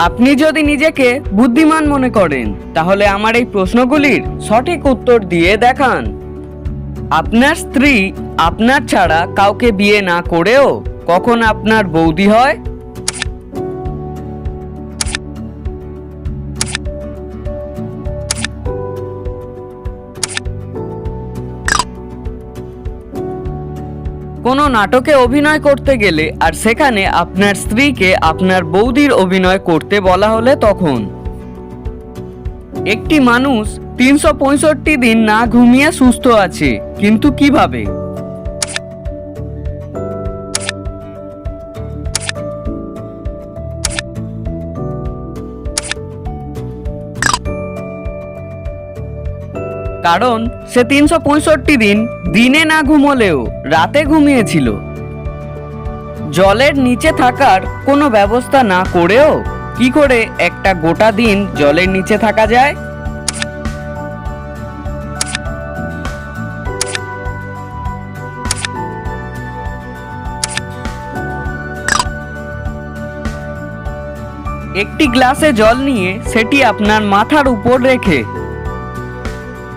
আপনি যদি নিজেকে বুদ্ধিমান মনে করেন তাহলে আমার এই প্রশ্নগুলির সঠিক উত্তর দিয়ে দেখান। আপনার স্ত্রী আপনার ছাড়া কাউকে বিয়ে না করেও কখন আপনার বৌদি হয়? কোনো নাটকে অভিনয় করতে গেলে আর সেখানে আপনার স্ত্রীকে আপনার বৌদির অভিনয় করতে বলা হলে তখন? একটি মানুষ 365 দিন না ঘুমিয়ে সুস্থ আছে, কিন্তু কিভাবে? কারণ সে 365 দিন দিনে না ঘুমলেও রাতে ঘুমিয়েছিল। জলের নিচে থাকার কোনো ব্যবস্থা না করেও কি করে একটা গোটা দিন জলের নিচে থাকা যায়? একটি গ্লাসে জল নিয়ে সেটি আপনার মাথার উপর রেখে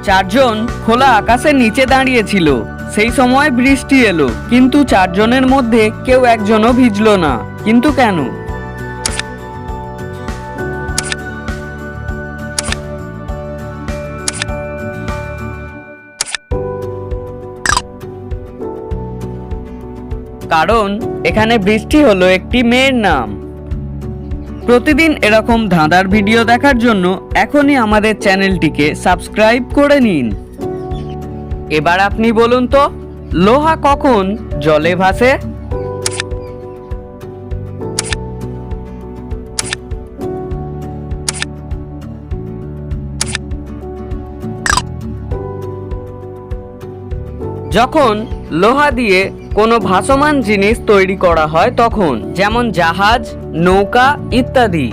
চারজন খোলা আকাশের নিচে দাঁড়িয়েছিল। সেই সময় বৃষ্টি এলো, কিন্তু চারজনের মধ্যে কেউ একজনও ভিজল না, কিন্তু কেন? কারণ এখানে বৃষ্টি হলো একটি মেয়ের নাম। প্রতিদিন এরকম ধাঁধার ভিডিও দেখার জন্য এখনই আমাদের চ্যানেলটিকে সাবস্ক্রাইব করে নিন। এবার আপনি বলুন তো, লোহা কখন জলে ভাসে? যখন লোহা দিয়ে কোনো ভাসমান জিনিস তৈরি করা হয় তখন, যেমন জাহাজ, নৌকা ইত্যাদি।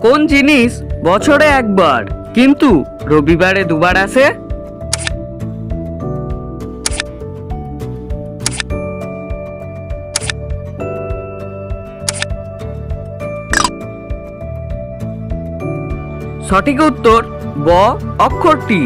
কোন জিনিস বছরে একবার কিন্তু রবিবারে দুবার আসে? সঠিক উত্তর ব অক্ষরটি।